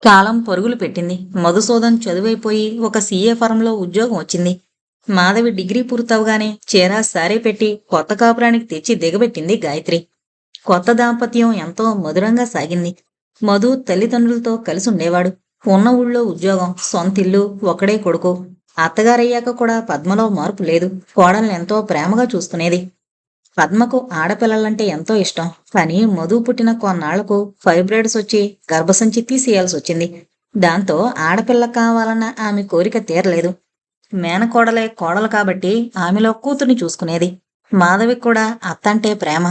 కాలం పరుగులు పెట్టింది. మధుసూదన్ చదువైపోయి ఒక సీఏ ఫరంలో ఉద్యోగం వచ్చింది. మాధవి డిగ్రీ పూర్తవగానే చీర సారీ పెట్టి కొత్త కాపురానికి తెచ్చి దిగబెట్టింది గాయత్రి. కొత్త దాంపత్యం ఎంతో మధురంగా సాగింది. మధు తల్లిదండ్రులతో కలిసి ఉండేవాడు. ఉన్న ఊళ్ళో ఉద్యోగం, సొంతిల్లు, ఒక్కడే కొడుకు. అత్తగారయ్యాక కూడా పద్మలో మార్పు లేదు. కోడల్ని ఎంతో ప్రేమగా చూసుకునేది. పద్మకు ఆడపిల్లలంటే ఎంతో ఇష్టం. కానీ మధు పుట్టిన కొన్నాళ్లకు ఫైబ్రాయిడ్స్ వచ్చి గర్భసంచి తీసేయాల్సి వచ్చింది. దాంతో ఆడపిల్ల కావాలన్న ఆమె కోరిక తీరలేదు. మేనకోడలే కోడలు కాబట్టి ఆమెలో కూతుర్ని చూసుకునేది. మాధవికి కూడా అత్తంటే ప్రేమ.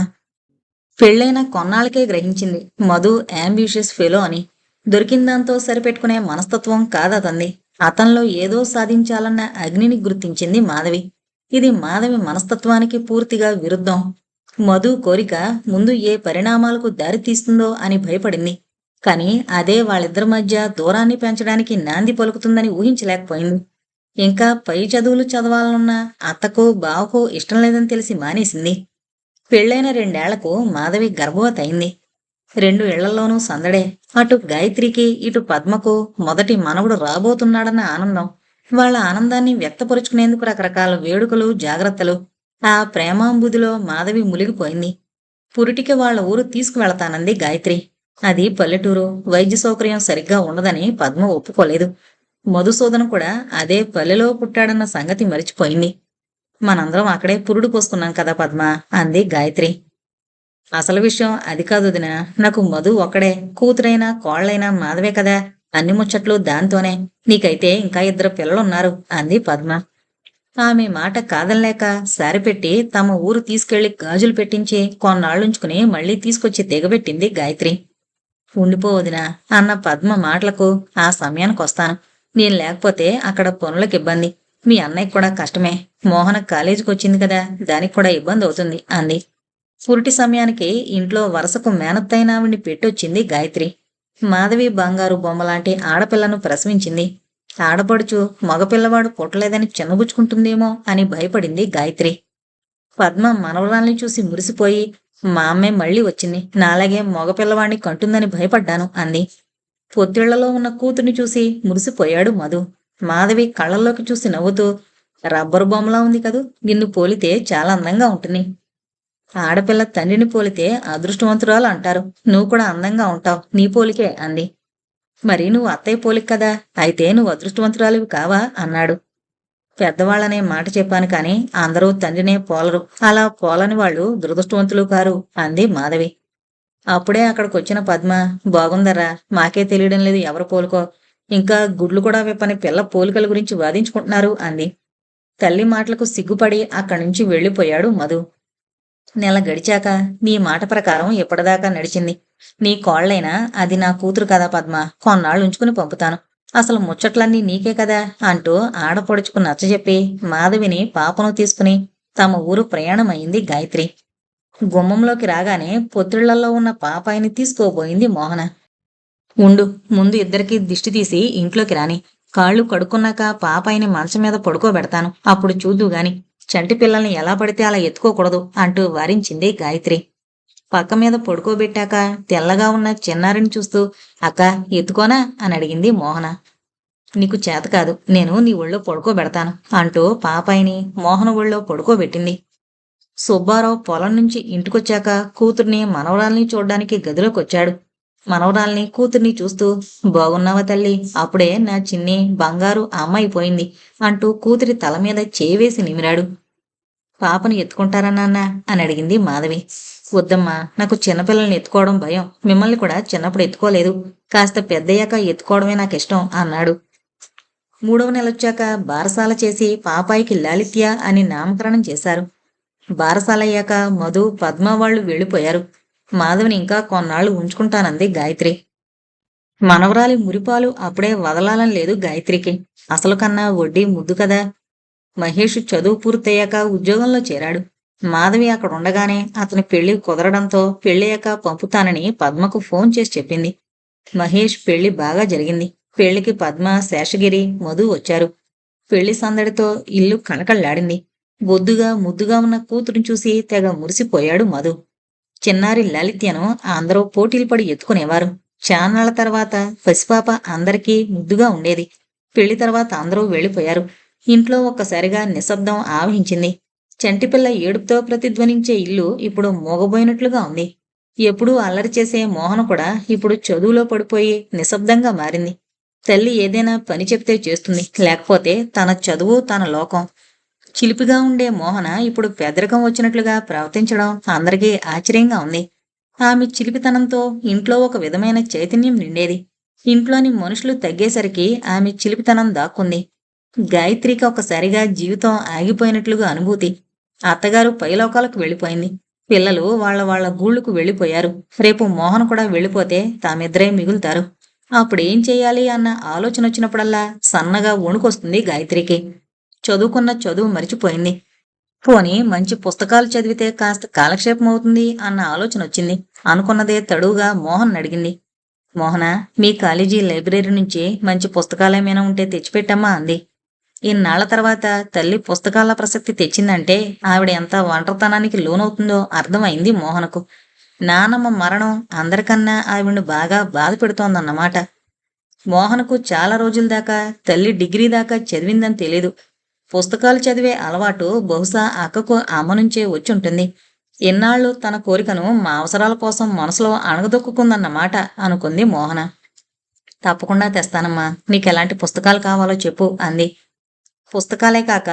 పెళ్ళైన కొన్నాళ్ళకే గ్రహించింది మధు యాంబిషియస్ ఫెలో అని. దొరికిందాంతో సరిపెట్టుకునే మనస్తత్వం కాదతంది. అతనిలో ఏదో సాధించాలన్న అగ్నిని గుర్తించింది మాధవి. ఇది మాధవి మనస్తత్వానికి పూర్తిగా విరుద్ధం. మధు కోరిక ముందు ఏ పరిణామాలకు దారితీస్తుందో అని భయపడింది. కాని అదే వాళ్ళిద్దరి మధ్య దూరాన్ని పెంచడానికి నాంది పలుకుతుందని ఊహించలేకపోయింది. ఇంకా పై చదువులు చదవాలనున్న అత్తకు బావకు ఇష్టం లేదని తెలిసి మానేసింది. పెళ్ళైన 2 ఏళ్లకు మాధవి గర్భవతి అయింది. 2 ఇళ్లలోనూ సందడే. అటు గాయత్రికి ఇటు పద్మకు మొదటి మనవడు రాబోతున్నాడన్న ఆనందం. వాళ్ళ ఆనందాన్ని వ్యక్తపరుచుకునేందుకు రకరకాల వేడుకలు, జాగ్రత్తలు. ఆ ప్రేమాంబుదిలో మాధవి మునిగిపోయింది. పురిటికి వాళ్ళ ఊరు తీసుకువెళతానంది గాయత్రి. అది పల్లెటూరు, వైద్య సౌకర్యం సరిగ్గా ఉండదని పద్మ ఒప్పుకోలేదు. మధుసూదన్ కూడా అదే పల్లెలో పుట్టాడన్న సంగతి మరిచిపోయింది. మనందరం అక్కడే పురుడు పోసుకున్నాం కదా పద్మ, అంది గాయత్రి. అసలు విషయం అది కాదు వదినా. నాకు మధు ఒక్కడే. కూతురైనా కోళ్ళైనా మాధవే కదా. అన్ని ముచ్చట్లు దాంతోనే. నీకైతే ఇంకా 2 పిల్లలున్నారు, అంది పద్మ. ఆమె మాట కాదనలేక సారిపెట్టి తమ ఊరు తీసుకెళ్లి గాజులు పెట్టించి కొన్నాళ్ళుంచుకుని మళ్లీ తీసుకొచ్చి దిగబెట్టింది గాయత్రి. ఉండిపోవదినా అన్న పద్మ మాటలకు ఆ సమయానికొస్తాను. నేను లేకపోతే అక్కడ పనులకు ఇబ్బంది. మీ అన్నయ్యకి కూడా కష్టమే. మోహన కాలేజీకి వచ్చింది కదా, దానికి కూడా ఇబ్బంది అవుతుంది, అంది. పురిటి సమయానికి ఇంట్లో వరసకు మేనత్తైనావిని పెట్టొచ్చింది గాయత్రి. మాధవి బంగారు బొమ్మలాంటి ఆడపిల్లను ప్రసవించింది. ఆడపడుచు మగపిల్లవాడు పుట్టలేదని చిన్నబుచ్చుకుంటుందేమో అని భయపడింది గాయత్రి. పద్మ మనవరాల్ని చూసి మురిసిపోయి, మా అమ్మే మళ్లీ వచ్చింది, నాలాగే మగపిల్లవాణ్ణి కంటుందని భయపడ్డాను, అంది. పొత్తిళ్లలో ఉన్న కూతుర్ని చూసి మురిసిపోయాడు మధు. మాధవి కళ్ళల్లోకి చూసి నవ్వుతూ, రబ్బరు బొమ్మలా ఉంది కదూ, నిన్ను పోలితే చాలా అందంగా ఉంటుంది. ఆడపిల్ల తండ్రిని పోలితే అదృష్టవంతురాలు అంటారు. నువ్వు కూడా అందంగా ఉంటావు, నీ పోలికే, అంది. మరి నువ్వు అత్తయ్య పోలిక కదా, అయితే నువ్వు అదృష్టవంతురాలివి కావా, అన్నాడు. పెద్దవాళ్ళనే మాట చెప్పాను కాని అందరూ తండ్రినే పోలరు. అలా పోలని వాళ్ళు దురదృష్టవంతులు కారు, అంది మాధవి. అప్పుడే అక్కడికొచ్చిన పద్మ, బాగుందర్రా, మాకే తెలియడం లేదు ఎవరు పోలుకో. ఇంకా గుడ్లు కూడా విప్పని పిల్ల పోలికల గురించి వాదించుకుంటున్నారు, అంది. తల్లి మాటలకు సిగ్గుపడి అక్కడి నుంచి వెళ్లిపోయాడు మధు. నెల గడిచాక, నీ మాట ప్రకారం ఇప్పటిదాకా నడిచింది. నీ కోళ్లైనా అది నా కూతురు కదా పద్మ, కొన్నాళ్ళు ఉంచుకుని పంపుతాను. అసలు ముచ్చట్లన్నీ నీకే కదా, అంటూ ఆడపడుచుకు నచ్చజెప్పి మాధవిని పాపను తీసుకుని తమ ఊరు ప్రయాణమయ్యింది గాయత్రి. గుమ్మంలోకి రాగానే పొత్తిళ్లలో ఉన్న పాపాయిని తీసుకోబోయింది మోహన. ఉండు, ముందు ఇద్దరికీ దిష్టి తీసి ఇంట్లోకి రాని. కాళ్ళు కడుక్కున్నాక పాపాయిని మంచం మీద పడుకోబెడతాను, అప్పుడు చూద్దుగాని. చంటి పిల్లల్ని ఎలా పడితే అలా ఎత్తుకోకూడదు, అంటూ వారించింది గాయత్రి. పక్క మీద పడుకోబెట్టాక తెల్లగా ఉన్న చిన్నారిని చూస్తూ, అక్క ఎత్తుకోనా అని అడిగింది మోహన. నీకు చేత కాదు, నేను నీ ఒళ్ళో పడుకోబెడతాను, అంటూ పాపాయిని మోహన ఒళ్ళో పడుకోబెట్టింది. సుబ్బారావు పొలం నుంచి ఇంటికొచ్చాక కూతుర్ని మనవరాల్ని చూడ్డానికి గదిలోకొచ్చాడు. మనవరాల్ని కూతుర్ని చూస్తూ, బాగున్నావా తల్లి, అప్పుడే నా చిన్ని బంగారు అమ్మాయి పోయింది, అంటూ కూతురి తల మీద చేవేసి నిమిరాడు. పాపను ఎత్తుకుంటారా నాన్న అని అడిగింది మాధవి. వద్దమ్మా, నాకు చిన్నపిల్లల్ని ఎత్తుకోవడం భయం. మిమ్మల్ని కూడా చిన్నప్పుడు ఎత్తుకోలేదు. కాస్త పెద్దయ్యాక ఎత్తుకోవడమే నాకిష్టం, అన్నాడు. 3వ నెలొచ్చాక బారసాల చేసి పాపాయికి లాలిత్య అని నామకరణం చేశారు. బారసాలయ్యాక మధు, పద్మ వాళ్ళు వెళ్లిపోయారు. మాధవిని ఇంకా కొన్నాళ్లు ఉంచుకుంటానంది గాయత్రి. మనవరాలి మురిపాలు అప్పుడే వదలాలని లేదు గాయత్రికి. అసలు కన్నా వడ్డీ ముద్దు కదా. మహేష్ చదువు పూర్తయ్యాక ఉద్యోగంలో చేరాడు. మాధవి అక్కడ ఉండగానే అతని పెళ్లి కుదరడంతో పెళ్ళయ్యాక పంపుతానని పద్మకు ఫోన్ చేసి చెప్పింది. మహేష్ పెళ్లి బాగా జరిగింది. పెళ్లికి పద్మ, శేషగిరి, మధు వచ్చారు. పెళ్లి సందడితో ఇల్లు కళకళ్లాడింది. బొద్దుగా ముద్దుగా ఉన్న కూతురుని చూసి తెగ మురిసిపోయాడు మధు. చిన్నారి లలిత్యను అందరూ పోటీలు పడి ఎత్తుకునేవారు. చాన్నాళ్ల తర్వాత పసిపాప అందరికీ ముద్దుగా ఉండేది. పెళ్లి తర్వాత అందరూ వెళ్ళిపోయారు. ఇంట్లో ఒక్కసారిగా నిశ్శబ్దం ఆవహించింది. చంటిపిల్ల ఏడుపుతో ప్రతిధ్వనించే ఇల్లు ఇప్పుడు మూగబోయినట్లుగా ఉంది. ఎప్పుడూ అల్లరి చేసే మోహన కూడా ఇప్పుడు చదువులో పడిపోయి నిశ్శబ్దంగా మారింది. తల్లి ఏదైనా పని చెప్తే చేస్తుంది, లేకపోతే తన చదువు తన లోకం. చిలిపిగా ఉండే మోహన ఇప్పుడు పెద్దరికం వచ్చినట్లుగా ప్రవర్తించడం అందరికీ ఆశ్చర్యంగా ఉంది. ఆమె చిలిపితనంతో ఇంట్లో ఒక విధమైన చైతన్యం నిండేది. ఇంట్లోని మనుషులు తగ్గేసరికి ఆమె చిలిపితనం దాక్కుంది. గాయత్రికి ఒకసారిగా జీవితం ఆగిపోయినట్లుగా అనుభూతి. అత్తగారు పైలోకాలకు వెళ్ళిపోయింది. పిల్లలు వాళ్ళ గూళ్ళకు వెళ్ళిపోయారు. రేపు మోహన్ కూడా వెళ్ళిపోతే తామిద్దరే మిగులుతారు. అప్పుడేం చెయ్యాలి అన్న ఆలోచన వచ్చినప్పుడల్లా సన్నగా వణుకొస్తుంది గాయత్రికి. చదువుకున్న చదువు మరిచిపోయింది. పోనీ మంచి పుస్తకాలు చదివితే కాస్త కాలక్షేపం అవుతుంది అన్న ఆలోచన వచ్చింది. అనుకున్నదే తడువుగా మోహన్ అడిగింది. మోహన, మీ కాలేజీ లైబ్రరీ నుంచి మంచి పుస్తకాలేమైనా ఉంటే తెచ్చిపెట్టమ్మా అంది. ఇన్నాళ్ల తర్వాత తల్లి పుస్తకాల ప్రసక్తి తెచ్చిందంటే ఆవిడ ఎంత ఒంటరితనానికి లోనవుతుందో అర్థమైంది మోహనకు. నానమ్మ మరణం అందరికన్నా ఆవిడ్ని బాగా బాధ పెడుతోందన్నమాట. మోహనకు చాలా రోజుల దాకా తల్లి డిగ్రీ దాకా చదివిందని తెలీదు. పుస్తకాలు చదివే అలవాటు బహుశా అక్కకు అమ్మ నుంచే వచ్చుంటుంది. ఎన్నాళ్ళు తన కోరికను మా అవసరాల కోసం మనసులో అణగదొక్కుందన్నమాట అనుకుంది మోహన. తప్పకుండా తెస్తానమ్మా, నీకెలాంటి పుస్తకాలు కావాలో చెప్పు అంది. పుస్తకాలే కాక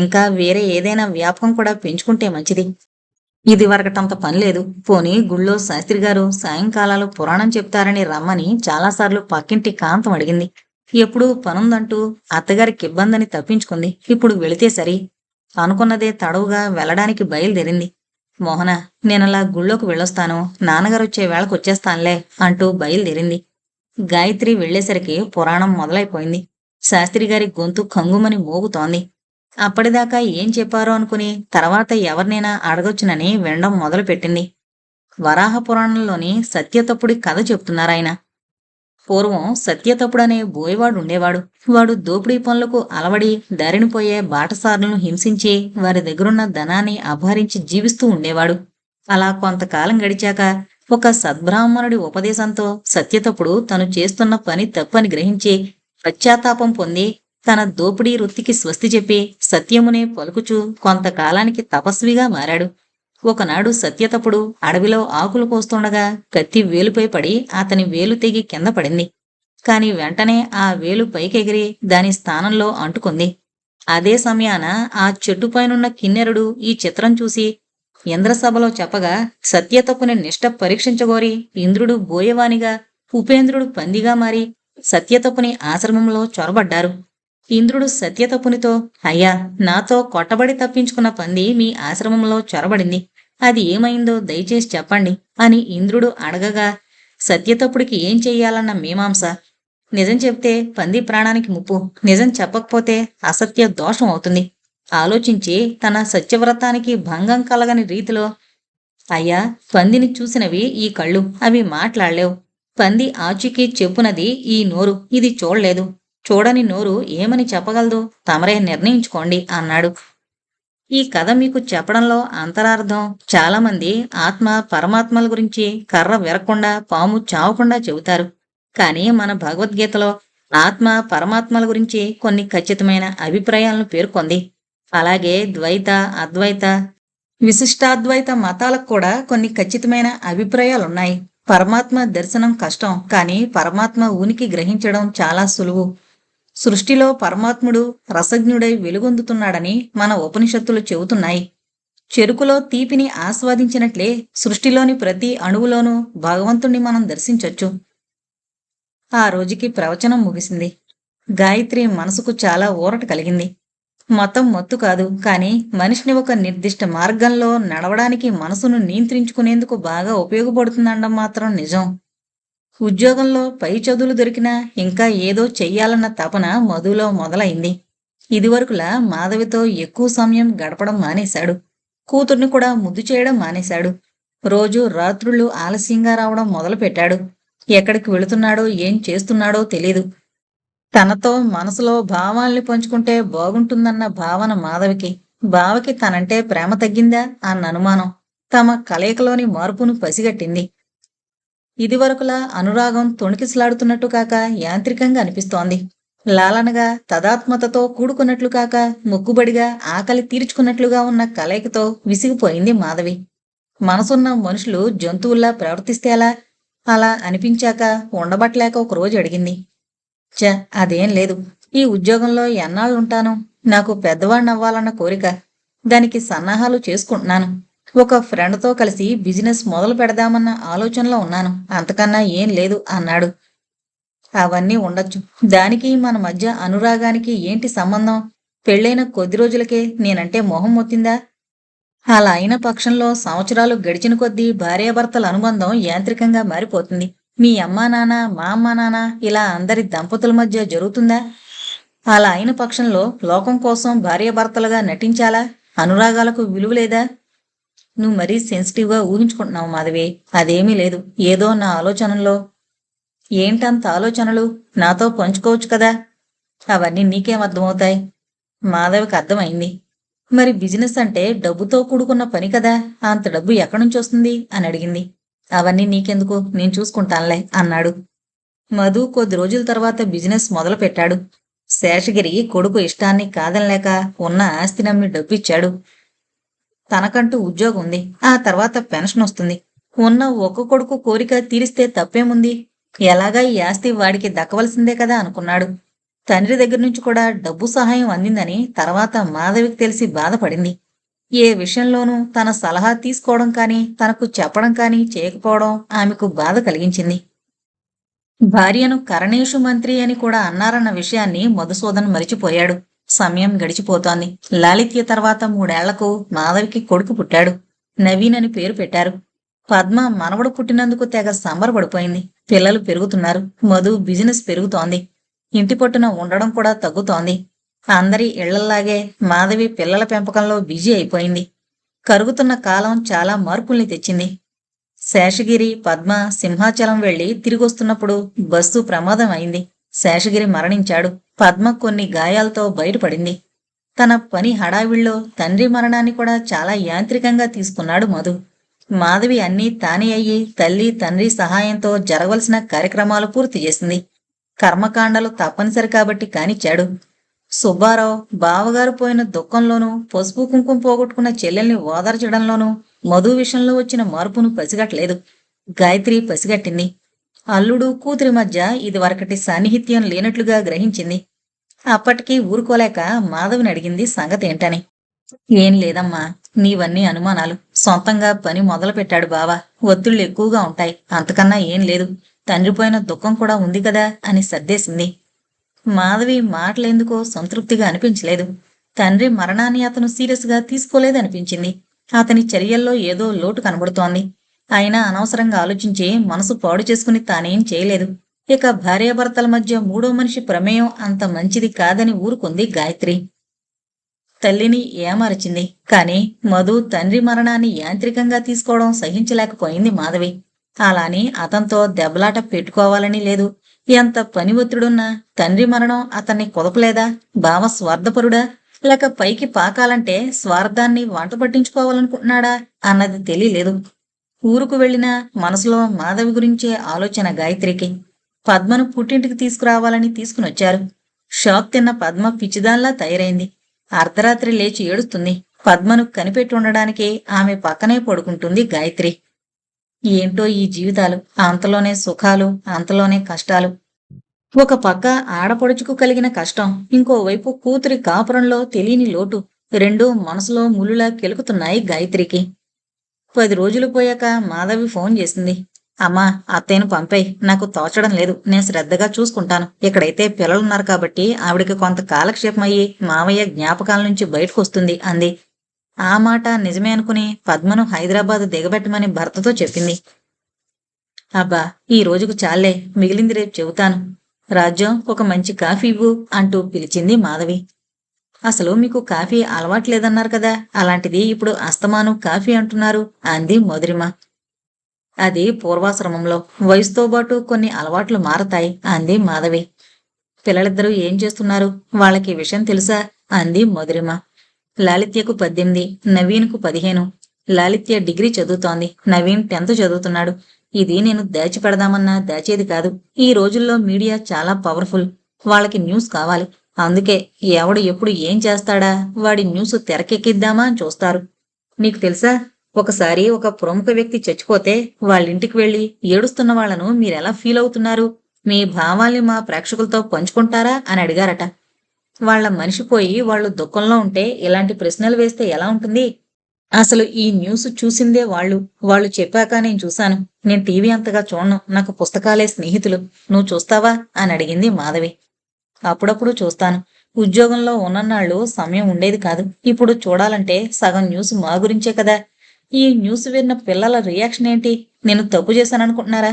ఇంకా వేరే ఏదైనా వ్యాపకం కూడా పెంచుకుంటే మంచిది. ఇది వరకటంత పనిలేదు. పోనీ గుళ్ళో శాస్త్రిగారు సాయంకాలాలు పురాణం చెప్తారని రమ్మని చాలాసార్లు పక్కింటి కాంతం అడిగింది. ఎప్పుడూ పనుందంటూ అత్తగారికి ఇబ్బందని తప్పించుకుంది. ఇప్పుడు వెళితే సరి అనుకున్నదే తడవుగా వెళ్ళడానికి బయలుదేరింది. మోహన, నేనలా గుళ్ళోకి వెళ్ళొస్తాను, నాన్నగారొచ్చే వేళకొచ్చేస్తానులే అంటూ బయలుదేరింది. గాయత్రి వెళ్లేసరికి పురాణం మొదలైపోయింది. శాస్త్రిగారి గొంతు కంగుమని మోగుతోంది. అప్పటిదాకా ఏం చెప్పారో అనుకుని తర్వాత ఎవరినైనా అడగొచ్చునని వినడం మొదలుపెట్టింది. వరాహ పురాణంలోని సత్యతప్పుడి కథ చెప్తున్నారాయన. పూర్వం సత్యతప్పుడనే బోయవాడుండేవాడు. వాడు దోపిడీ పనులకు అలవడి దారినిపోయే బాటసారులను హింసించి వారి దగ్గరున్న ధనాన్ని అపహరించి జీవిస్తూ ఉండేవాడు. అలా కొంతకాలం గడిచాక ఒక సద్బ్రాహ్మణుడి ఉపదేశంతో సత్యతప్పుడు తను చేస్తున్న పని తప్పని గ్రహించి పశ్చాత్తాపం పొంది తన దోపిడీ వృత్తికి స్వస్తి చెప్పి సత్యమునే పలుకుచూ కొంతకాలానికి తపస్విగా మారాడు. ఒకనాడు సత్యతప్పుడు అడవిలో ఆకులు కోస్తుండగా కత్తి వేలుపై పడి అతని వేలు తెగి కింద పడింది. కాని వెంటనే ఆ వేలు పైకెగిరి దాని స్థానంలో అంటుకుంది. అదే సమయాన ఆ చెట్టుపైనున్న కిన్నెరుడు ఈ చిత్రం చూసి ఇంద్రసభలో చెప్పగా సత్యతప్పుని నిష్ఠ పరీక్షించగోరి ఇంద్రుడు బోయవానిగా, ఉపేంద్రుడు పందిగా మారి సత్యతప్పుని ఆశ్రమంలో చొరబడ్డారు. ఇంద్రుడు సత్యతప్పునితో, అయ్యా, నాతో కొట్టబడి తప్పించుకున్న పంది మీ ఆశ్రమంలో చొరబడింది. అది ఏమైందో దయచేసి చెప్పండి అని ఇంద్రుడు అడగగా సత్యతప్పుడికి ఏం చెయ్యాలన్న మీమాంస. నిజం చెప్తే పంది ప్రాణానికి ముప్పు, నిజం చెప్పకపోతే అసత్య దోషం అవుతుంది. ఆలోచించి తన సత్యవ్రతానికి భంగం కలగని రీతిలో, అయ్యా, పందిని చూసినవి ఈ కళ్ళు, అవి మాట్లాడలేవు. పంది ఆచూకీ చెప్పునది ఈ నోరు, ఇది చూడలేదు. చూడని నోరు ఏమని చెప్పగలదు, తమరే నిర్ణయించుకోండి అన్నాడు. ఈ కథ మీకు చెప్పడంలో అంతరార్థం చాలామంది ఆత్మ పరమాత్మల గురించి కర్ర విరక్కుండా పాము చావకుండా చెబుతారు. కానీ మన భగవద్గీతలో ఆత్మ పరమాత్మల గురించి కొన్ని ఖచ్చితమైన అభిప్రాయాలను పేర్కొంది. అలాగే ద్వైత, అద్వైత, విశిష్టాద్వైత మతాలకు కూడా కొన్ని ఖచ్చితమైన అభిప్రాయాలున్నాయి. పరమాత్మ దర్శనం కష్టం, కానీ పరమాత్మ ఉనికి గ్రహించడం చాలా సులువు. సృష్టిలో పరమాత్ముడు రసజ్ఞుడై వెలుగొందుతున్నాడని మన ఉపనిషత్తులు చెబుతున్నాయి. చెరుకులో తీపిని ఆస్వాదించినట్లే సృష్టిలోని ప్రతి అణువులోనూ భగవంతుణ్ణి మనం దర్శించొచ్చు. ఆ రోజుకి ప్రవచనం ముగిసింది. గాయత్రి మనసుకు చాలా ఊరట కలిగింది. మతం మత్తు కాదు, కానీ మనిషిని ఒక నిర్దిష్ట మార్గంలో నడవడానికి మనసును నియంత్రించుకునేందుకు బాగా ఉపయోగపడుతుందనడం మాత్రం నిజం. ఉద్యోగంలో పై చదువులు దొరికినా ఇంకా ఏదో చెయ్యాలన్న తపన మధులో మొదలైంది. ఇదివరకులా మాధవితో ఎక్కువ సమయం గడపడం మానేశాడు. కూతుర్ని కూడా ముద్దు చేయడం మానేశాడు. రోజు రాత్రుళ్ళు ఆలస్యంగా రావడం మొదలుపెట్టాడు. ఎక్కడికి వెళుతున్నాడో ఏం చేస్తున్నాడో తెలీదు. తనతో మనసులో భావాల్ని పంచుకుంటే బాగుంటుందన్న భావన మాధవికి. బావకి తనంటే ప్రేమ తగ్గిందా అన్న అనుమానం తమ కలయికలోని మార్పును పసిగట్టింది. ఇదివరకులా అనురాగం తొణికిసలాడుతున్నట్టు కాక యాంత్రికంగా అనిపిస్తోంది. లాలనగా, తదాత్మతతో కూడుకున్నట్లు కాక, మొక్కుబడిగా, ఆకలి తీర్చుకున్నట్లుగా ఉన్న కలయికతో విసిగిపోయింది మాధవి. మనసున్న మనుషులు జంతువుల్లా ప్రవర్తిస్తే ఎలా? అలా అనిపించాక ఉండబట్టలేక ఒకరోజు అడిగింది. అదేం లేదు. ఈ ఉద్యోగంలో ఎన్నాళ్ళుంటాను? నాకు పెద్దవాణ్ణవ్వాలన్న కోరిక. దానికి సన్నాహాలు చేసుకుంటున్నాను. ఒక ఫ్రెండ్తో కలిసి బిజినెస్ మొదలు పెడదామన్న ఆలోచనలో ఉన్నాను. అంతకన్నా ఏం లేదు అన్నాడు. అవన్నీ ఉండొచ్చు. దానికి మన మధ్య అనురాగానికి ఏంటి సంబంధం? పెళ్ళైన కొద్ది రోజులకే నేనంటే మొహం మొత్తిందా? అలా అయిన పక్షంలో సంవత్సరాలు గడిచిన కొద్దీ భార్యాభర్తల అనుబంధం యాంత్రికంగా మారిపోతుంది. మీ అమ్మా నాన్న, మా అమ్మా నాన్న ఇలా అందరి దంపతుల మధ్య జరుగుతుందా? అలా అయిన పక్షంలో లోకం కోసం భార్యాభర్తలుగా నటించాలా? అనురాగాలకు విలువ లేదా? నువ్వు మరీ సెన్సిటివ్గా ఊహించుకుంటున్నావు మాధవి. అదేమీ లేదు. ఏదో నా ఆలోచనల్లో. ఏంటంత ఆలోచనలు? నాతో పంచుకోవచ్చు కదా. అవన్నీ నీకేం అర్థమవుతాయి? మాధవికి అర్థమైంది. మరి బిజినెస్ అంటే డబ్బుతో కూడుకున్న పని కదా. అంత డబ్బు ఎక్కడి నుంచి వస్తుంది అని అడిగింది. అవన్నీ నీకెందుకు, నేను చూసుకుంటానులే అన్నాడు. మధు కొద్ది రోజుల తర్వాత బిజినెస్ మొదలు పెట్టాడు. శేషగిరి కొడుకు ఇష్టాన్ని కాదనలేక ఉన్న ఆస్తి నమ్మి డబ్బిచ్చాడు. తనకంటూ ఉద్యోగం ఉంది. ఆ తర్వాత పెన్షన్ వస్తుంది. ఉన్న ఒక్క కొడుకు కోరిక తీరిస్తే తప్పేముంది? ఎలాగా ఈ ఆస్తి వాడికి దక్కవలసిందే కదా అనుకున్నాడు. తండ్రి దగ్గర నుంచి కూడా డబ్బు సహాయం అందిందని తర్వాత మాధవికి తెలిసి బాధపడింది. ఏ విషయంలోనూ తన సలహా తీసుకోవడం కానీ, తనకు చెప్పడం కానీ చేయకపోవడం ఆమెకు బాధ కలిగించింది. భార్యను కరణేషు మంత్రి అని కూడా అన్నారన్న విషయాన్ని మధుసూదన్ మరిచిపోయాడు. సమయం గడిచిపోతోంది. లాలిత్య తర్వాత 3 ఏళ్లకు మాధవికి కొడుకు పుట్టాడు. నవీన్ అని పేరు పెట్టారు. పద్మ మనవడు పుట్టినందుకు తెగ సంబరపడిపోయింది. పిల్లలు పెరుగుతున్నారు. మధు బిజినెస్ పెరుగుతోంది. ఇంటి పట్టున ఉండడం కూడా తగ్గుతోంది. అందరి ఇళ్లల్లాగే మాధవి పిల్లల పెంపకంలో బిజీ అయిపోయింది. కరుగుతున్న కాలం చాలా మార్పుల్ని తెచ్చింది. శేషగిరి, పద్మ సింహాచలం వెళ్లి తిరిగొస్తున్నప్పుడు బస్సు ప్రమాదం అయింది. శేషగిరి మరణించాడు. పద్మ కొన్ని గాయాలతో బయటపడింది. తన పని హడావిడిలో తండ్రి మరణాన్ని కూడా చాలా యాంత్రికంగా తీసుకున్నాడు మధు. మాధవి అన్నీ తానే అయ్యి తల్లి, తండ్రి సహాయంతో జరగవలసిన కార్యక్రమాలు పూర్తి చేసింది. కర్మకాండలు తప్పనిసరి కాబట్టి కానిచ్చాడు. సుబ్బారావు బావగారు పోయిన దుఃఖంలోనూ, పసుపు కుంకుమ పోగొట్టుకున్న చెల్లెల్ని ఓదార్చడంలోనూ మధు విషయంలో వచ్చిన మార్పును పసిగట్టలేదు. గాయత్రి పసిగట్టింది. అల్లుడు కూతురి మధ్య ఇదివరకటి సాన్నిహిత్యం లేనట్లుగా గ్రహించింది. అప్పటికీ ఊరుకోలేక మాధవిని అడిగింది సంగతేంటని. ఏం లేదమ్మా, నీవన్నీ అనుమానాలు. సొంతంగా పని మొదలు పెట్టాడు బావ. ఒత్తిళ్లు ఎక్కువగా ఉంటాయి. అంతకన్నా ఏం లేదు. తండ్రిపోయిన దుఃఖం కూడా ఉంది కదా అని సర్దేసింది. మాధవి మాటలెందుకో సంతృప్తిగా అనిపించలేదు. తండ్రి మరణాన్ని అతను సీరియస్ గా తీసుకోలేదనిపించింది. అతని చర్యల్లో ఏదో లోటు కనబడుతోంది. అయినా అనవసరంగా ఆలోచించి మనసు పాడు చేసుకుని తానేం చేయలేదు. ఇక భార్యాభర్తల మధ్య మూడో మనిషి ప్రమేయం అంత మంచిది కాదని ఊరుకుంది గాయత్రి. తల్లిని ఏమరచింది. కాని మధు తండ్రి మరణాన్ని యాంత్రికంగా తీసుకోవడం సహించలేకపోయింది మాధవి. అలాని అతనితో దెబ్బలాట పెట్టుకోవాలని లేదు. ఎంత పని ఒత్తిడున్నా తండ్రి మరణం అతన్ని కుదపలేదా? బావ స్వార్థపరుడా, లేక పైకి పాకాలంటే స్వార్థాన్ని వంట పట్టించుకోవాలనుకుంటున్నాడా అన్నది తెలియలేదు. ఊరుకు వెళ్లినా మనసులో మాధవి గురించే ఆలోచన గాయత్రికి. పద్మను పుట్టింటికి తీసుకురావాలని తీసుకునొచ్చారు. షాక్ తిన్న పద్మ పిచ్చిదాన్లా తయారైంది. అర్ధరాత్రి లేచి ఏడుస్తుంది. పద్మను కనిపెట్టి ఉండడానికి ఆమె పక్కనే పడుకుంటుంది గాయత్రి. ఏంటో ఈ జీవితాలు, అంతలోనే సుఖాలు, అంతలోనే కష్టాలు. ఒక పక్క ఆడపడుచుకు కలిగిన కష్టం, ఇంకోవైపు కూతురి కాపురంలో తెలియని లోటు. రెండూ మనసులో ములులా కెలుకుతున్నాయి గాయత్రికి. 10 రోజులు పోయాక మాధవి ఫోన్ చేసింది. అమ్మా, అత్తయ్యను పంపేయ్. నాకు తోచడం లేదు. నేను శ్రద్ధగా చూసుకుంటాను. ఇక్కడైతే పిల్లలున్నారు కాబట్టి ఆవిడికి కొంత కాలక్షేపం అయ్యి మావయ్య జ్ఞాపకాల నుంచి బయటకు వస్తుంది అంది. ఆ మాట నిజమే అనుకుని పద్మను హైదరాబాద్ దిగబెట్టమని భర్తతో చెప్పింది. అబ్బా, ఈ రోజుకు చాలే, మిగిలింది రేపు చెబుతాను. రాజ్యం, ఒక మంచి కాఫీ ఇవ్వు అంటూ పిలిచింది మాధవి. అసలు మీకు కాఫీ అలవాట్లేదన్నారు కదా, అలాంటిది ఇప్పుడు అస్తమాను కాఫీ అంటున్నారు అంది మధురిమ. అది పూర్వాశ్రమంలో. వయసుతో పాటు కొన్ని అలవాట్లు మారతాయి అంది మాధవి. పిల్లలిద్దరూ ఏం చేస్తున్నారు? వాళ్ళకి విషయం తెలుసా అంది మధురిమ. లాలిత్యకు 18, నవీన్కు 15. లాలిత్య డిగ్రీ చదువుతోంది. నవీన్ 10th చదువుతున్నాడు. ఇది నేను దాచిపెడదామన్నా దాచేది కాదు. ఈ రోజుల్లో మీడియా చాలా పవర్ఫుల్. వాళ్ళకి న్యూస్ కావాలి. అందుకే ఎవడు ఎప్పుడు ఏం చేస్తాడా, వాడి న్యూస్ తెరకెక్కిద్దామా అని చూస్తారు. నీకు తెలుసా, ఒకసారి ఒక ప్రముఖ వ్యక్తి చచ్చిపోతే వాళ్ళింటికి వెళ్లి ఏడుస్తున్న వాళ్లను మీరెలా ఫీల్ అవుతున్నారు, మీ భావాల్ని మా ప్రేక్షకులతో పంచుకుంటారా అని అడిగారట. వాళ్ళ మనిషి పోయి వాళ్ళు దుఃఖంలో ఉంటే ఇలాంటి ప్రశ్నలు వేస్తే ఎలా ఉంటుంది? అసలు ఈ న్యూస్ చూసిందే వాళ్ళు. వాళ్ళు చెప్పాక నేను చూశాను. నేను టీవీ అంతగా చూడను. నాకు పుస్తకాలే స్నేహితులు. నువ్వు చూస్తావా అని అడిగింది మాధవి. అప్పుడప్పుడు చూస్తాను. ఉద్యోగంలో ఉన్నన్నాళ్ళు సమయం ఉండేది కాదు. ఇప్పుడు చూడాలంటే సగం న్యూస్ మా గురించే కదా. ఈ న్యూస్ విన్న పిల్లల రియాక్షన్ ఏంటి? నేను తప్పు చేశాననుకుంటున్నారా?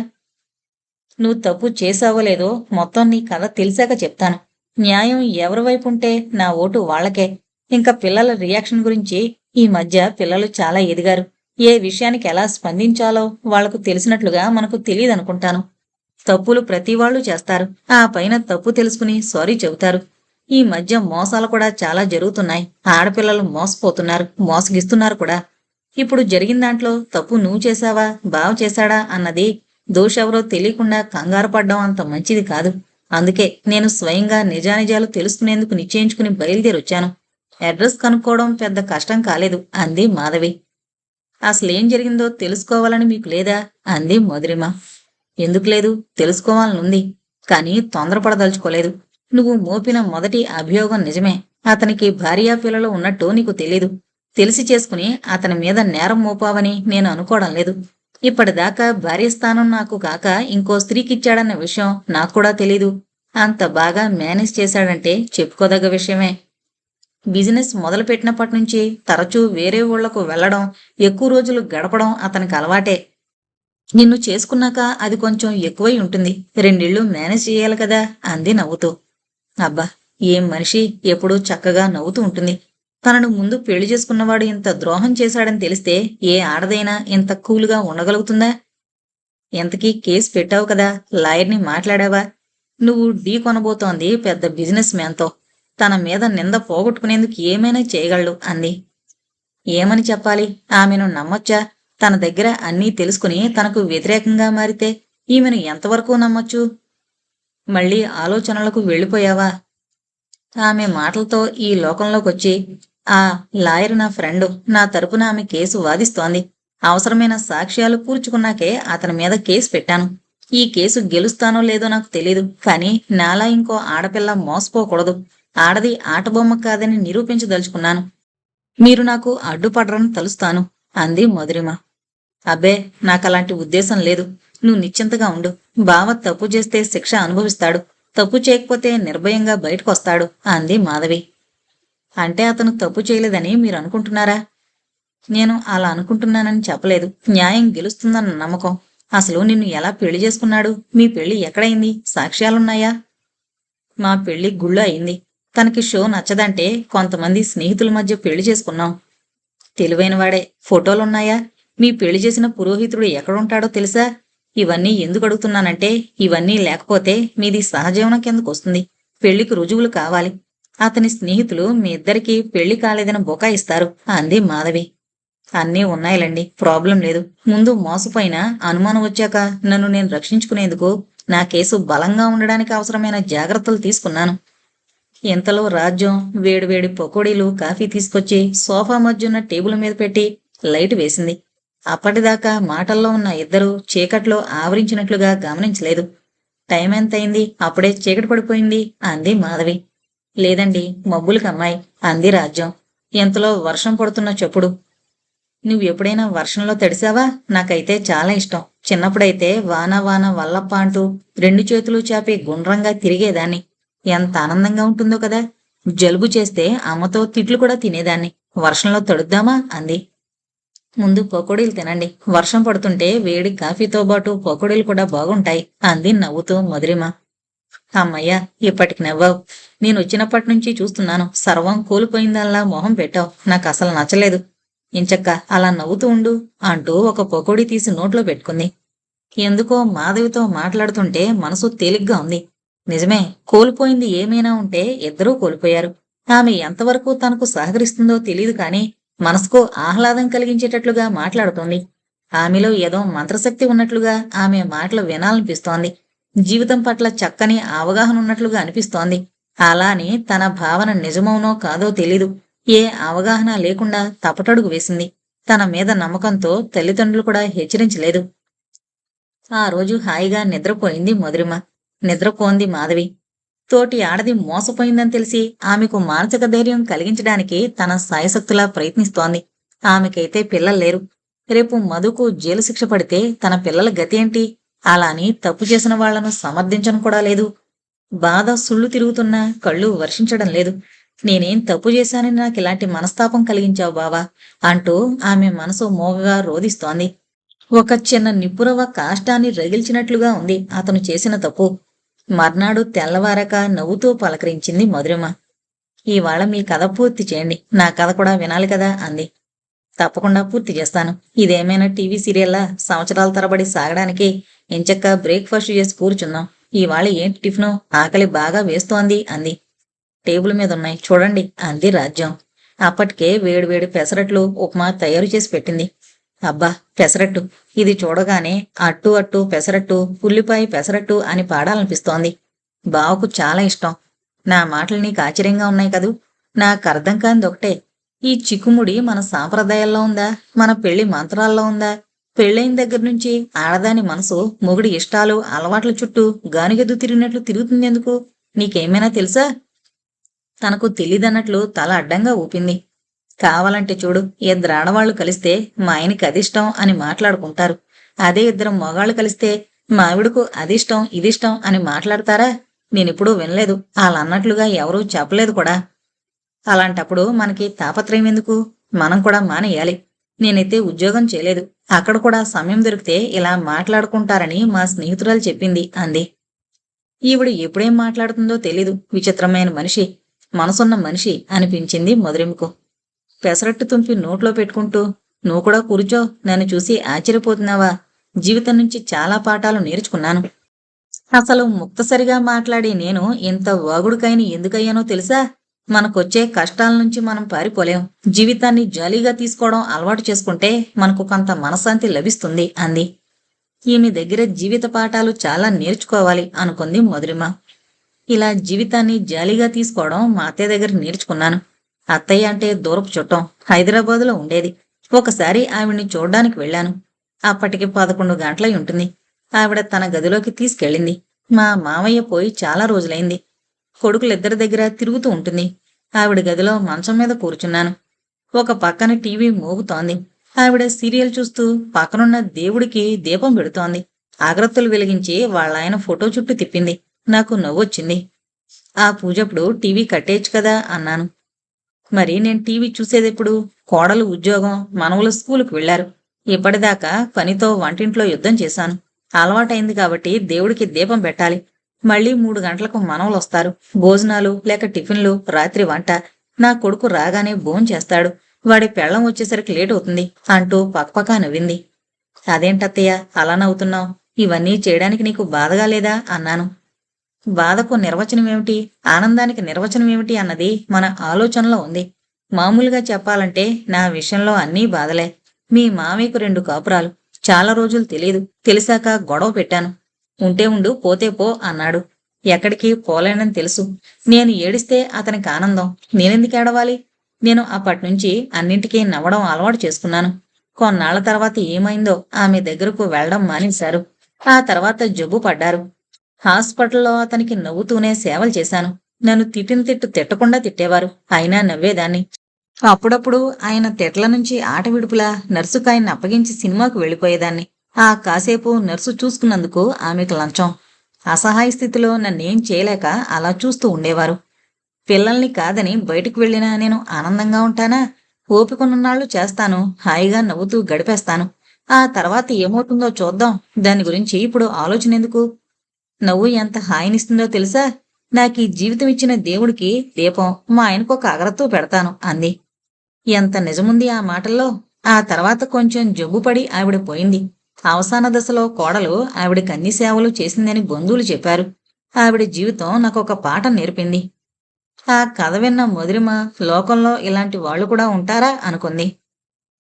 నువ్వు తప్పు చేసావో లేదో మొత్తం నీ కథ తెలిసాక చెప్తాను. న్యాయం ఎవరి వైపు ఉంటే నా ఓటు వాళ్లకే. ఇంకా పిల్లల రియాక్షన్ గురించి, ఈ మధ్య పిల్లలు చాలా ఎదిగారు. ఏ విషయానికి ఎలా స్పందించాలో వాళ్లకు తెలిసినట్లుగా మనకు తెలియదనుకుంటాను. తప్పులు ప్రతి వాళ్ళు చేస్తారు. ఆ పైన తప్పు తెలుసుకుని సారీ చెబుతారు. ఈ మధ్య మోసాలు కూడా చాలా జరుగుతున్నాయి. ఆడపిల్లలు మోసపోతున్నారు, మోసగిస్తున్నారు కూడా. ఇప్పుడు జరిగిన దాంట్లో తప్పు నువ్వు చేశావా, బావ చేశాడా అన్నది దోషెవరో తెలియకుండా కంగారు పడ్డం అంత మంచిది కాదు. అందుకే నేను స్వయంగా నిజానిజాలు తెలుసుకునేందుకు నిశ్చయించుకుని బయలుదేరొచ్చాను. అడ్రస్ కనుక్కోవడం పెద్ద కష్టం కాలేదు అంది మాధవి. అసలేం జరిగిందో తెలుసుకోవాలని మీకు లేదా అంది మధురిమ. ఎందుకు లేదు, తెలుసుకోవాలనుంది. కానీ తొందరపడదలుచుకోలేదు. నువ్వు మోపిన మొదటి అభియోగం నిజమే. అతనికి భార్యా పిల్లలు ఉన్నట్టు నీకు తెలీదు. తెలిసి చేసుకుని అతని మీద నేరం మోపావని నేను అనుకోవడం లేదు. ఇప్పటిదాకా భార్య స్థానం నాకు కాక ఇంకో స్త్రీకిచ్చాడన్న విషయం నాకు కూడా తెలీదు. అంత బాగా మేనేజ్ చేశాడంటే చెప్పుకోదగ్గ విషయమే. బిజినెస్ మొదలుపెట్టినప్పటి నుంచి తరచూ వేరే ఊళ్లకు వెళ్లడం, ఎక్కువ రోజులు గడపడం అతనికి అలవాటే. నిన్ను చేసుకున్నాక అది కొంచెం ఎక్కువై ఉంటుంది. 2 ఇళ్ళు మేనేజ్ చేయాలి కదా అంది నవ్వుతూ. అబ్బా, ఏం మనిషి, ఎప్పుడూ చక్కగా నవ్వుతూ ఉంటుంది. తనను ముందు పెళ్లి చేసుకున్నవాడు ఇంత ద్రోహం చేశాడని తెలిస్తే ఏ ఆడదైనా ఇంత కూలుగా ఉండగలుగుతుందా? ఎంతకీ కేసు పెట్టావు కదా, లాయర్ని మాట్లాడావా? నువ్వు ఢీ కొనబోతోంది పెద్ద బిజినెస్ మ్యాన్తో. తన మీద నింద పోగొట్టుకునేందుకు ఏమైనా చేయగలడు అంది. ఏమని చెప్పాలి? ఆమెను నమ్మొచ్చా? తన దగ్గర అన్నీ తెలుసుకుని తనకు వ్యతిరేకంగా మారితే ఈమెను ఎంతవరకు నమ్మొచ్చు? మళ్ళీ ఆలోచనలకు వెళ్ళిపోయావా? ఆమె మాటలతో ఈ లోకంలోకొచ్చి, ఆ లాయర్ నా ఫ్రెండు, నా తరపున ఆమె కేసు వాదిస్తోంది. అవసరమైన సాక్ష్యాలు కూర్చుకున్నాకే అతని మీద కేసు పెట్టాను. ఈ కేసు గెలుస్తానో లేదో నాకు తెలీదు, కానీ నాలా ఇంకో ఆడపిల్ల మోసపోకూడదు. ఆడది ఆటబొమ్మ కాదని నిరూపించదలుచుకున్నాను. మీరు నాకు అడ్డుపడరని తలుస్తాను అంది మధురిమ. అబ్బే, నాకలాంటి ఉద్దేశం లేదు. నువ్వు నిశ్చింతగా ఉండు. బావ తప్పు చేస్తే శిక్ష అనుభవిస్తాడు. తప్పు చేయకపోతే నిర్భయంగా బయటకొస్తాడు అంది మాధవి. అంటే అతను తప్పు చేయలేదని మీరు అనుకుంటున్నారా? నేను అలా అనుకుంటున్నానని చెప్పలేదు. న్యాయం గెలుస్తుందన్న నమ్మకం. అసలు నిన్ను ఎలా పెళ్లి చేసుకున్నాడు? మీ పెళ్లి ఎక్కడైంది? సాక్ష్యాలున్నాయా? మా పెళ్లి గుళ్ళో అయింది. తనకి షో నచ్చదంటే కొంతమంది స్నేహితుల మధ్య పెళ్లి చేసుకున్నాం. తెలివైనవాడే. ఫోటోలున్నాయా? మీ పెళ్లి చేసిన పురోహితుడు ఎక్కడుంటాడో తెలుసా? ఇవన్నీ ఎందుకు అడుగుతున్నానంటే, ఇవన్నీ లేకపోతే మీది సహజీవనం కిందకు వస్తుంది. పెళ్లికి రుజువులు కావాలి. అతని స్నేహితులు మీ ఇద్దరికీ పెళ్లి కాలేదని బొకాయిస్తారు అంది మాధవి. అన్నీ ఉన్నాయిలండి, ప్రాబ్లం లేదు. ముందు మోసపోయినా అనుమానం వచ్చాక నన్ను నేను రక్షించుకునేందుకు నా కేసు బలంగా ఉండడానికి అవసరమైన జాగ్రత్తలు తీసుకున్నాను. ఇంతలో రాజ్యం వేడివేడి పకోడీలు, కాఫీ తీసుకొచ్చి సోఫా మధ్యున్న టేబుల్ మీద పెట్టి లైట్ వేసింది. అప్పటిదాకా మాటల్లో ఉన్న ఇద్దరూ చీకట్లో ఆవరించినట్లుగా గమనించలేదు. టైం ఎంతయింది? అప్పుడే చీకటి పడిపోయింది అంది మాధవి. లేదండి, మబ్బులకమ్మాయి అంది రాజ్యం. ఇంతలో వర్షం పడుతున్న చెప్పుడు. నువ్వెప్పుడైనా వర్షంలో తడిసావా? నాకైతే చాలా ఇష్టం. చిన్నప్పుడైతే వాన వాన వల్లప్ప అంటూ 2 చేతులు చాపి గుండ్రంగా తిరిగేదాన్ని. ఎంత ఆనందంగా ఉంటుందో కదా. జలుబు చేస్తే అమ్మతో తిట్లు కూడా తినేదాన్ని. వర్షంలో తడుద్దామా అంది. ముందు పకోడీలు తినండి. వర్షం పడుతుంటే వేడి కాఫీతో పాటు పకోడీలు కూడా బాగుంటాయి అంది నవ్వుతూ మధురిమ. అమ్మయ్యా, ఇప్పటికి నవ్వావు. నేను వచ్చినప్పటి నుంచి చూస్తున్నాను. సర్వం కోల్పోయిందల్లా మొహం పెట్టావు. నాకు అసలు నచ్చలేదు. ఇంచక్క అలా నవ్వుతూ ఉండు అంటూ ఒక పకోడీ తీసి నోట్లో పెట్టుకుంది. ఎందుకో మాధవితో మాట్లాడుతుంటే మనసు తేలిగ్గా ఉంది. నిజమే, కోల్పోయింది ఏమైనా ఉంటే ఇద్దరూ కోల్పోయారు. ఆమె ఎంతవరకు తనకు సహకరిస్తుందో తెలియదు, కానీ మనసుకు ఆహ్లాదం కలిగించేటట్లుగా మాట్లాడుతోంది. ఆమెలో ఏదో మంత్రశక్తి ఉన్నట్లుగా ఆమె మాటలు వినాలనిపిస్తోంది. జీవితం పట్ల చక్కని అవగాహన ఉన్నట్లుగా అనిపిస్తోంది. అలా అని తన భావన నిజమవునో కాదో తెలీదు. ఏ అవగాహన లేకుండా తప్పటడుగు వేసింది. తన మీద నమ్మకంతో తల్లిదండ్రులు కూడా హెచ్చరించలేదు. ఆ రోజు హాయిగా నిద్రపోయింది మధురిమ. నిద్రపోంది మాధవి. తోటి ఆడది మోసపోయిందని తెలిసి ఆమెకు మానసిక ధైర్యం కలిగించడానికి తన సాయశక్తులా ప్రయత్నిస్తోంది. ఆమెకైతే పిల్లల్లేరు. రేపు మధుకు జైలు శిక్ష పడితే తన పిల్లల గతి ఏంటి? అలా అని తప్పు చేసిన వాళ్లను సమర్థించను కూడా లేదు. బాధ సుళ్ళు తిరుగుతున్నా కళ్ళు వర్షించడం లేదు. నేనేం తప్పు చేశానని నాకిలాంటి మనస్తాపం కలిగించావు బావా అంటూ ఆమె మనసు మోగగా రోదిస్తోంది. ఒక చిన్న నిప్పురవ కాష్టాన్ని రగిల్చినట్లుగా ఉంది అతను చేసిన తప్పు. మర్నాడు తెల్లవారక నవ్వుతూ పలకరించింది మధురిమ. ఇవాళ మీ కథ పూర్తి చేయండి, నా కథ కూడా వినాలి కదా అంది. తప్పకుండా పూర్తి చేస్తాను. ఇదేమైనా టీవీ సీరియల్లా సంవత్సరాల తరబడి సాగడానికి? ఎంచక్కా బ్రేక్ఫాస్ట్ చేసి కూర్చుందాం. ఇవాళ ఏంటి టిఫిను? ఆకలి బాగా వేస్తోంది అంది. టేబుల్ మీద ఉన్నాయి చూడండి అంది రాజ్యం. అప్పటికే వేడివేడి పెసరట్లు ఉప్మా తయారు చేసి పెట్టింది. అబ్బా, పెసరట్టు! ఇది చూడగానే అట్టు అట్టు పెసరట్టు, ఉల్లిపాయ పెసరట్టు అని పాడాలనిపిస్తోంది. బావకు చాలా ఇష్టం. నా మాటలు నీకు ఆశ్చర్యంగా ఉన్నాయి కదూ. నాకర్థం కానిది ఒకటే, ఈ చిక్కుముడి మన సాంప్రదాయాల్లో ఉందా, మన పెళ్లి మంత్రాల్లో ఉందా? పెళ్ళైన దగ్గర నుంచి ఆడదాని మనసు మొగుడి ఇష్టాలు అలవాట్ల చుట్టూ గానిగెద్దు తిరిగినట్లు తిరుగుతుందెందుకు? నీకేమైనా తెలుసా? తనకు తెలీదన్నట్లు తల అడ్డంగా ఊపింది. కావాలంటే చూడు, ఇద్దరు ఆడవాళ్లు కలిస్తే మా ఆయనకి అదిష్టం అని మాట్లాడుకుంటారు. అదే ఇద్దరు మగాళ్ళు కలిస్తే మా ఆవిడకు అదిష్టం ఇదిష్టం అని మాట్లాడతారా? నేనెప్పుడూ వినలేదు. వాళ్ళన్నట్లుగా ఎవరూ చెప్పలేదు కూడా. అలాంటప్పుడు మనకి తాపత్రయం ఎందుకు? మనం కూడా మానేయాలి. నేనైతే ఉద్యోగం చేయలేదు. అక్కడ కూడా సమయం దొరికితే ఇలా మాట్లాడుకుంటారని మా స్నేహితురాలు చెప్పింది అంది. ఈవిడ ఎప్పుడేం మాట్లాడుతుందో తెలీదు. విచిత్రమైన మనిషి, మనసున్న మనిషి అనిపించింది మధురిమకు. పెసరట్టు తుంపి నోట్లో పెట్టుకుంటూ, నువ్వు కూడా కూర్చో, నన్ను చూసి ఆశ్చర్యపోతున్నావా? జీవితం నుంచి చాలా పాఠాలు నేర్చుకున్నాను. అసలు ముక్తసరిగా మాట్లాడి నేను ఇంత వాగుడుకైన ఎందుకయ్యానో తెలుసా? మనకొచ్చే కష్టాల నుంచి మనం పారిపోలేం. జీవితాన్ని జాలీగా తీసుకోవడం అలవాటు చేసుకుంటే మనకు కొంత మనశ్శాంతి లభిస్తుంది అంది. ఈమె దగ్గర జీవిత పాఠాలు చాలా నేర్చుకోవాలి అనుకుంది మధురిమ. ఇలా జీవితాన్ని జాలీగా తీసుకోవడం మా అత్తయ్య దగ్గర నేర్చుకున్నాను. అత్తయ్య అంటే దూరపు చుట్టం, హైదరాబాదులో ఉండేది. ఒకసారి ఆవిడ్ని చూడ్డానికి వెళ్ళాను. అప్పటికి 11 గంటలై ఉంటుంది. ఆవిడ తన గదిలోకి తీసుకెళ్ళింది. మా మావయ్య పోయి చాలా రోజులైంది. కొడుకులిద్దరి దగ్గర తిరుగుతూ ఉంటుంది. ఆవిడ గదిలో మంచం మీద కూర్చున్నాను. ఒక పక్కన టీవీ మోగుతోంది. ఆవిడ సీరియల్ చూస్తూ పక్కనున్న దేవుడికి దీపం పెడుతోంది. అగరత్తులు వెలిగించి వాళ్ళాయన ఫోటో చుట్టూ తిప్పింది. నాకు నవ్వొచ్చింది. ఆ పూజప్పుడు టీవీ కట్టేయచ్చు కదా అన్నాను. మరి నేను టీవీ చూసేదెప్పుడు? కోడలు ఉద్యోగం, మనవలు స్కూలుకు వెళ్లారు. ఇప్పటిదాకా పనితో వంటింట్లో యుద్ధం చేశాను. అలవాటైంది కాబట్టి దేవుడికి దీపం పెట్టాలి. మళ్ళీ 3 గంటలకు మనవలొస్తారు. భోజనాలు లేక టిఫిన్లు, రాత్రి వంట. నా కొడుకు రాగానే భోంచేస్తాడు. వాడి పెళ్ళం వచ్చేసరికి లేట్ అవుతుంది అంటూ పక్కపక్క నవ్వింది. అదేంటత్తయ్య అలా నవ్వుతున్నావు? ఇవన్నీ చేయడానికి నీకు బాధగా లేదా అన్నాను. బాధకు నిర్వచనమేమిటి, ఆనందానికి నిర్వచనమేమిటి అన్నది మన ఆలోచనలో ఉంది. మామూలుగా చెప్పాలంటే నా విషయంలో అన్నీ బాధలే. మీ మామయ్యకు 2 కాపురాలు. చాలా రోజులు తెలీదు. తెలిసాక గొడవ పెట్టాను. ఉంటే ఉండు, పోతే పో అన్నాడు. ఎక్కడికి పోలేనని తెలుసు. నేను ఏడిస్తే అతనికి ఆనందం. నేనెందుకు ఏడవాలి? నేను అప్పట్నుంచి అన్నింటికీ నవ్వడం అలవాటు చేసుకున్నాను. కొన్నాళ్ల తర్వాత ఏమైందో ఆమె దగ్గరకు వెళ్లడం మానేశారు. ఆ తర్వాత జబ్బు పడ్డారు. హాస్పిటల్లో అతనికి నవ్వుతూనే సేవలు చేశాను. నన్ను తిట్టిన తిట్టు తిట్టకుండా తిట్టేవారు. అయినా నవ్వేదాన్ని. అప్పుడప్పుడు ఆయన తిట్ల నుంచి ఆట విడుపులా నర్సుకాయన్ని అప్పగించి సినిమాకు వెళ్ళిపోయేదాన్ని. ఆ కాసేపు నర్సు చూసుకున్నందుకు ఆమెకు లంచం. అసహాయ స్థితిలో నన్నేం చేయలేక అలా చూస్తూ ఉండేవారు. పిల్లల్ని కాదని బయటికి వెళ్ళినా నేను ఆనందంగా ఉంటానా? ఓపికనున్నాళ్ళు చేస్తాను, హాయిగా నవ్వుతూ గడిపేస్తాను. ఆ తర్వాత ఏమవుతుందో చూద్దాం. దాని గురించి ఇప్పుడు ఆలోచన ఎందుకు? నవ్వు ఎంత హాయినిస్తుందో తెలుసా? నాకీ జీవితం ఇచ్చిన దేవుడికి దీపం, మా ఆయనకొక అగరత్తో పెడతాను అంది. ఎంత నిజముంది ఆ మాటల్లో. ఆ తర్వాత కొంచెం జబ్బుపడి ఆవిడ పోయింది. అవసాన దశలో కోడలు ఆవిడకి అన్ని సేవలు చేసిందని బంధువులు చెప్పారు. ఆవిడ జీవితం నాకొక పాఠం నేర్పింది. ఆ కథ విన్న మధురిమ లోకంలో ఇలాంటి వాళ్ళు కూడా ఉంటారా అనుకుంది.